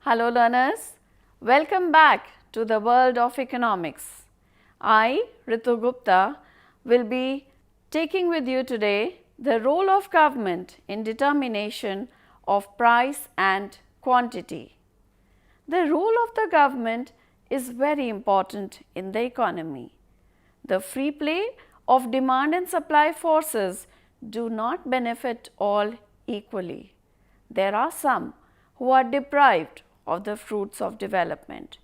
Hello learners, welcome back to the world of economics. I, Ritu Gupta, will be taking with you today the role of government in determination of price and quantity. The role of the government is very important in the economy. The free play of demand and supply forces do not benefit all equally. There are some who are deprived of the fruits of development,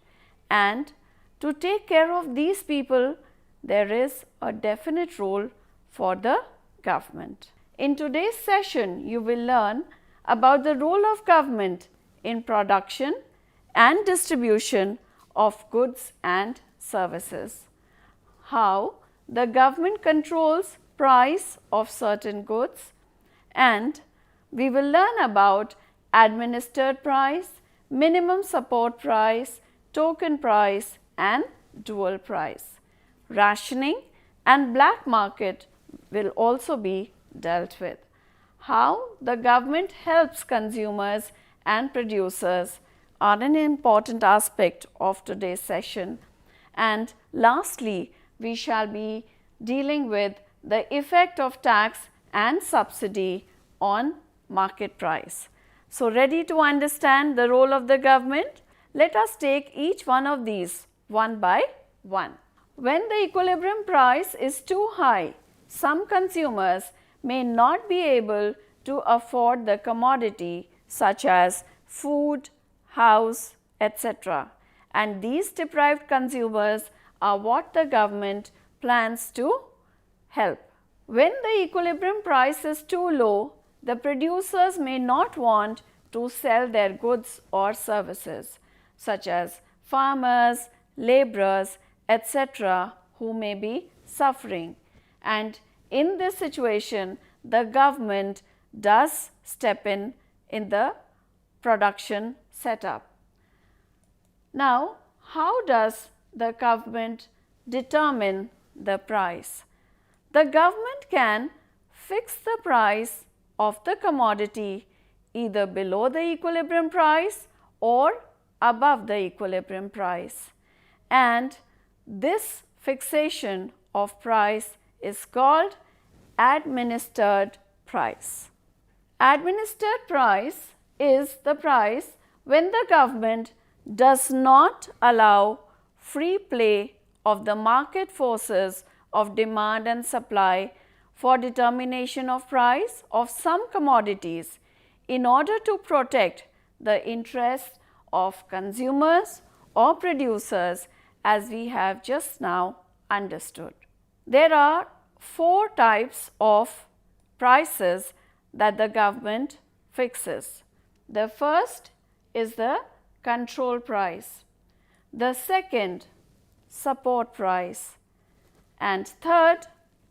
and to take care of these people, there is a definite role for the government. In today's session, you will learn about the role of government in production and distribution of goods and services, how the government controls price of certain goods, and we will learn about administered price, minimum support price, token price and dual price. Rationing and black market will also be dealt with. How the government helps consumers and producers are an important aspect of today's session. And lastly, we shall be dealing with the effect of tax and subsidy on market price. So, ready to understand the role of the government? Let us take each one of these one by one. When the equilibrium price is too high, some consumers may not be able to afford the commodity such as food, house, etc. And these deprived consumers are what the government plans to help. When the equilibrium price is too low, the producers may not want to sell their goods or services, such as farmers, laborers, etc., who may be suffering. And in this situation, the government does step in the production setup. Now, how does the government determine the price? The government can fix the price of the commodity either below the equilibrium price or above the equilibrium price, and this fixation of price is called administered price. Administered price is the price when the government does not allow free play of the market forces of demand and supply for determination of price of some commodities in order to protect the interests of consumers or producers, as we have just now understood. There are four types of prices that the government fixes. The first is the control price, the second support price, and third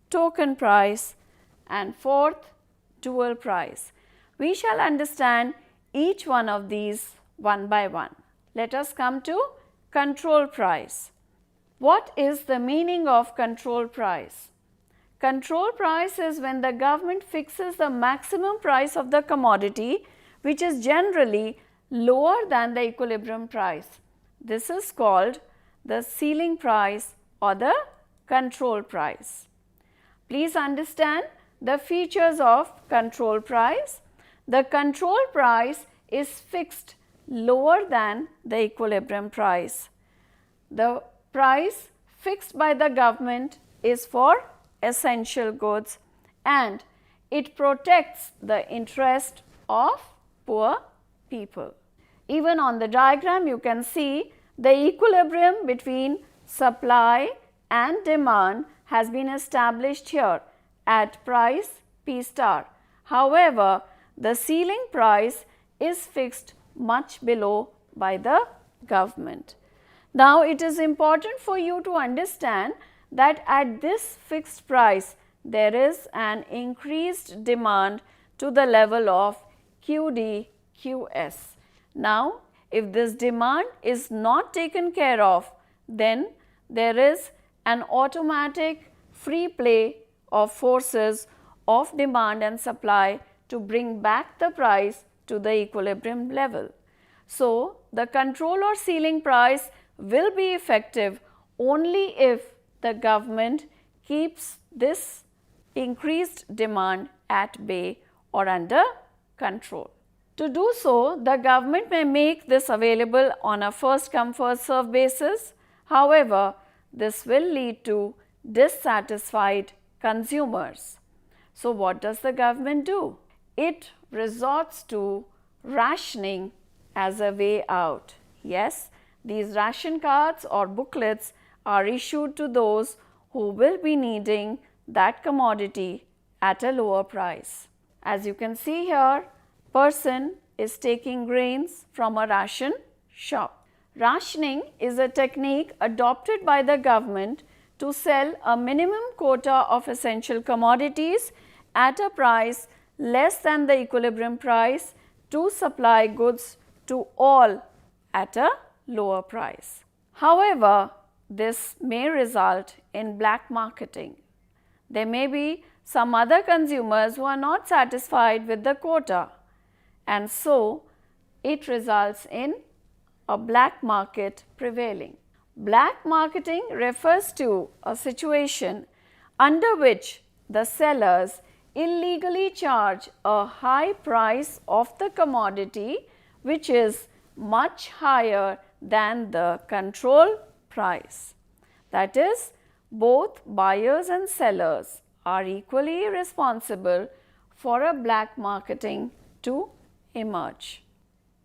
token price, and fourth dual price. We shall understand each one of these one by one. Let us come to control price. What is the meaning of control price? Control price is when the government fixes the maximum price of the commodity, which is generally lower than the equilibrium price. This is called the ceiling price or the control price. Please understand the features of control price. The control price is fixed lower than the equilibrium price. The price fixed by the government is for essential goods and it protects the interest of poor people. Even on the diagram you can see the equilibrium between supply and demand has been established here at price P star. However, the ceiling price is fixed much below by the government. Now, it is important for you to understand that at this fixed price, there is an increased demand to the level of QD/QS. Now, if this demand is not taken care of, then there is an automatic free play of forces of demand and supply to bring back the price to the equilibrium level. So, the control or ceiling price will be effective only if the government keeps this increased demand at bay or under control. To do so, the government may make this available on a first come first serve basis. However, this will lead to dissatisfied consumers. So, what does the government do? It resorts to rationing as a way out. Yes, these ration cards or booklets are issued to those who will be needing that commodity at a lower price. As you can see here, person is taking grains from a ration shop. Rationing is a technique adopted by the government to sell a minimum quota of essential commodities at a price less than the equilibrium price to supply goods to all at a lower price. However, this may result in black marketing. There may be some other consumers who are not satisfied with the quota, and so it results in a black market prevailing. Black marketing refers to a situation under which the sellers illegally charge a high price of the commodity which is much higher than the control price. That is, both buyers and sellers are equally responsible for a black marketing to emerge.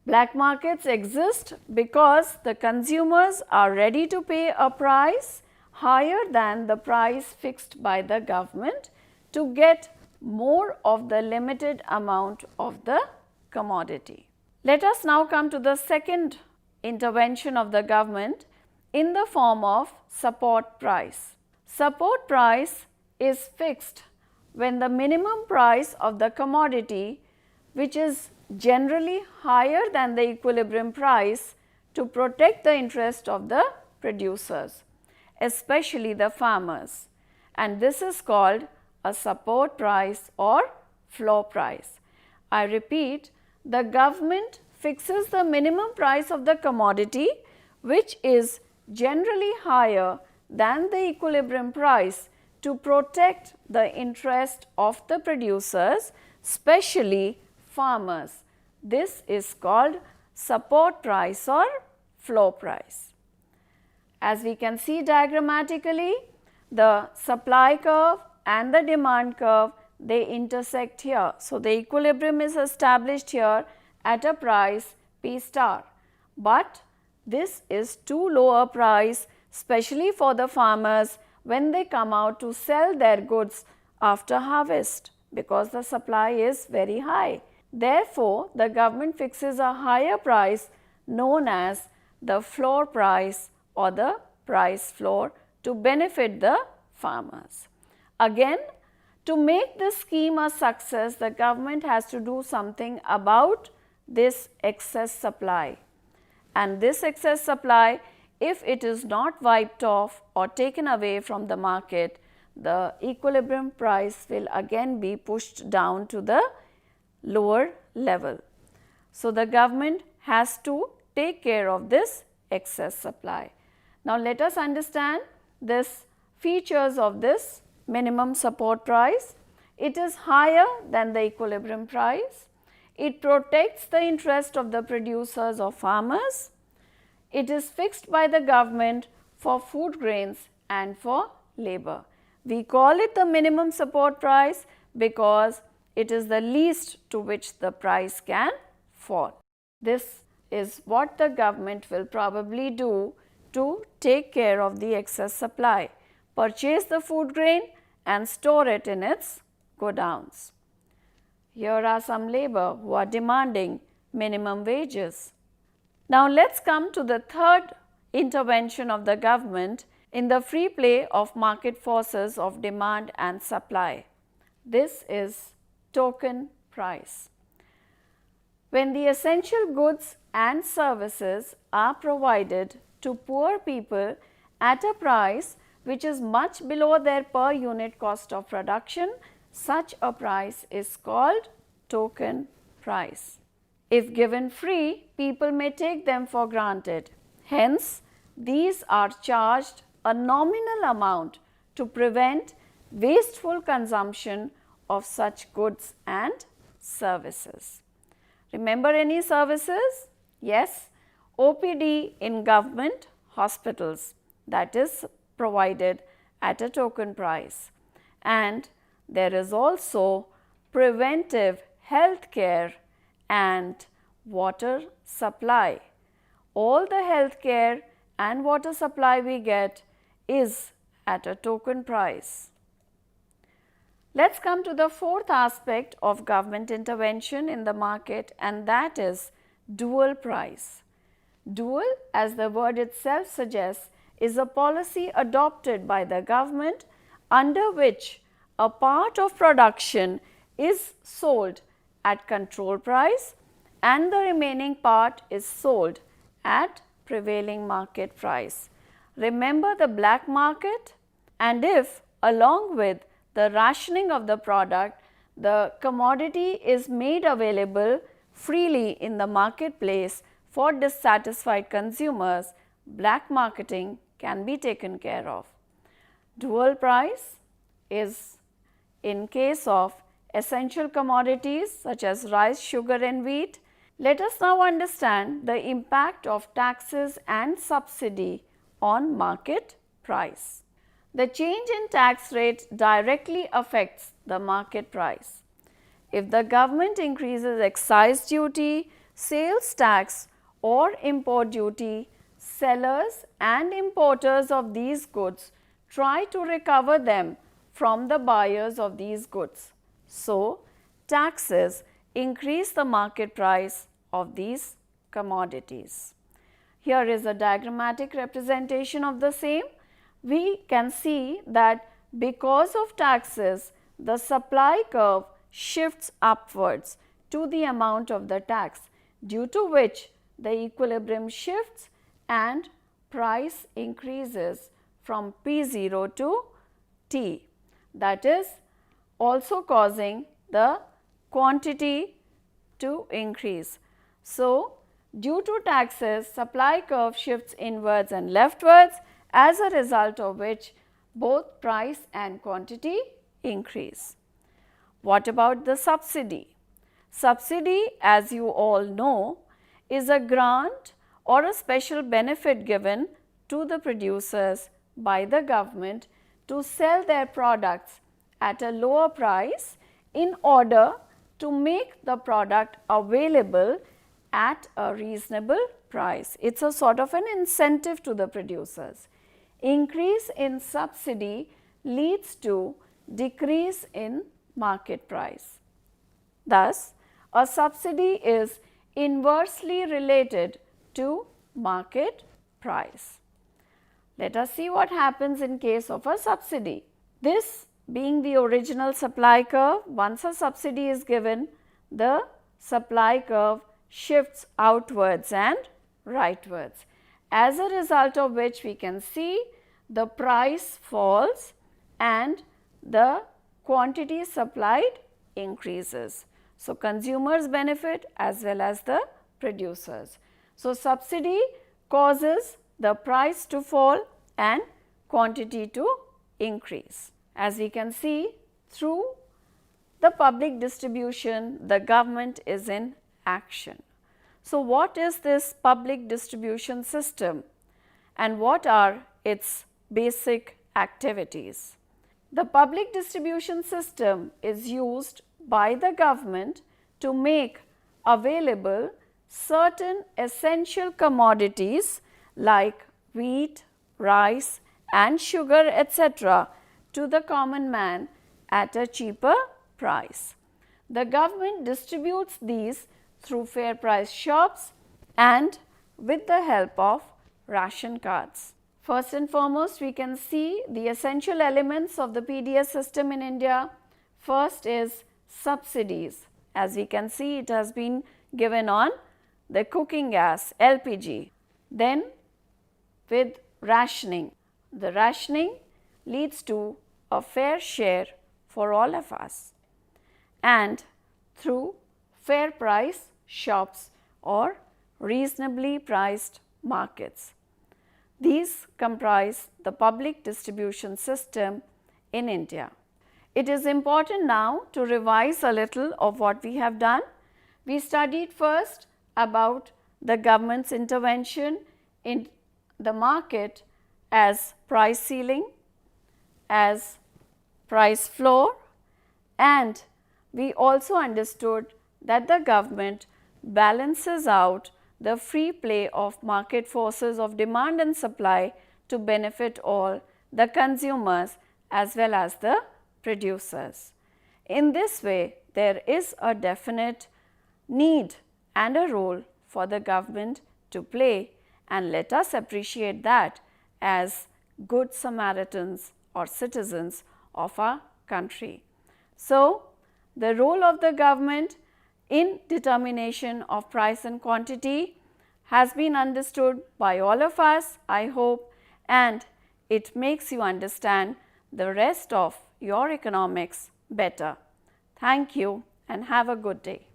Black markets exist because the consumers are ready to pay a price higher than the price fixed by the government to get more of the limited amount of the commodity. Let us now come to the second intervention of the government in the form of support price. Support price is fixed when the minimum price of the commodity, which is generally higher than the equilibrium price, to protect the interest of the producers, especially the farmers, and this is called a support price or floor price. I repeat, the government fixes the minimum price of the commodity which is generally higher than the equilibrium price to protect the interest of the producers, especially farmers. This is called support price or floor price. As we can see diagrammatically, the supply curve and the demand curve, they intersect here. So, the equilibrium is established here at a price P star, but this is too low a price, especially for the farmers when they come out to sell their goods after harvest, because the supply is very high. Therefore, the government fixes a higher price known as the floor price or the price floor to benefit the farmers. Again, to make this scheme a success, the government has to do something about this excess supply. And this excess supply, if it is not wiped off or taken away from the market, the equilibrium price will again be pushed down to the lower level. So, the government has to take care of this excess supply. Now, let us understand this features of this minimum support price. It is higher than the equilibrium price. It protects the interest of the producers or farmers. It is fixed by the government for food grains and for labor. We call it the minimum support price because it is the least to which the price can fall. This is what the government will probably do to take care of the excess supply, purchase the food grain and store it in its godowns. Here are some labor who are demanding minimum wages. Now, let us come to the third intervention of the government in the free play of market forces of demand and supply. This is token price. When the essential goods and services are provided to poor people at a price which is much below their per unit cost of production, such a price is called token price. If given free, people may take them for granted. Hence, these are charged a nominal amount to prevent wasteful consumption of such goods and services. Remember any services? Yes, OPD in government hospitals, that is provided at a token price. And there is also preventive health care and water supply. All the health care and water supply we get is at a token price. Let's come to the fourth aspect of government intervention in the market, and that is dual price. Dual, as the word itself suggests, is a policy adopted by the government under which a part of production is sold at control price and the remaining part is sold at prevailing market price. Remember the black market? And if along with the rationing of the product, the commodity is made available freely in the marketplace for dissatisfied consumers, black marketing can be taken care of. Dual price is in case of essential commodities such as rice, sugar and wheat. Let us now understand the impact of taxes and subsidy on market price. The change in tax rate directly affects the market price. If the government increases excise duty, sales tax or import duty, sellers and importers of these goods try to recover them from the buyers of these goods. So, taxes increase the market price of these commodities. Here is a diagrammatic representation of the same. We can see that because of taxes, the supply curve shifts upwards to the amount of the tax, due to which the equilibrium shifts and price increases from P0 to T, that is also causing the quantity to increase. So, due to taxes, supply curve shifts inwards and leftwards, as a result of which both price and quantity increase. What about the subsidy? Subsidy, as you all know, is a grant or a special benefit given to the producers by the government to sell their products at a lower price in order to make the product available at a reasonable price. It is a sort of an incentive to the producers. Increase in subsidy leads to decrease in market price. Thus, a subsidy is inversely related to market price. Let us see what happens in case of a subsidy. This being the original supply curve, once a subsidy is given, the supply curve shifts outwards and rightwards, as a result of which we can see the price falls and the quantity supplied increases. So, consumers benefit as well as the producers. So, subsidy causes the price to fall and quantity to increase. As we can see, through the public distribution, the government is in action. So, what is this public distribution system and what are its basic activities? The public distribution system is used by the government to make available certain essential commodities like wheat, rice and sugar, etc., to the common man at a cheaper price. The government distributes these through fair price shops and with the help of ration cards. First and foremost, we can see the essential elements of the PDS system in India. First is subsidies. As we can see, it has been given on the cooking gas, LPG. Then with rationing. The rationing leads to a fair share for all of us, and through fair price shops or reasonably priced markets. These comprise the public distribution system in India. It is important now to revise a little of what we have done. We studied first about the government's intervention in the market as price ceiling, as price floor, and we also understood that the government balances out the free play of market forces of demand and supply to benefit all the consumers as well as the producers. In this way, there is a definite need and a role for the government to play, and let us appreciate that as good Samaritans or citizens of our country. So, the role of the government in determination of price and quantity has been understood by all of us, I hope, and it makes you understand the rest of your economics better. Thank you and have a good day.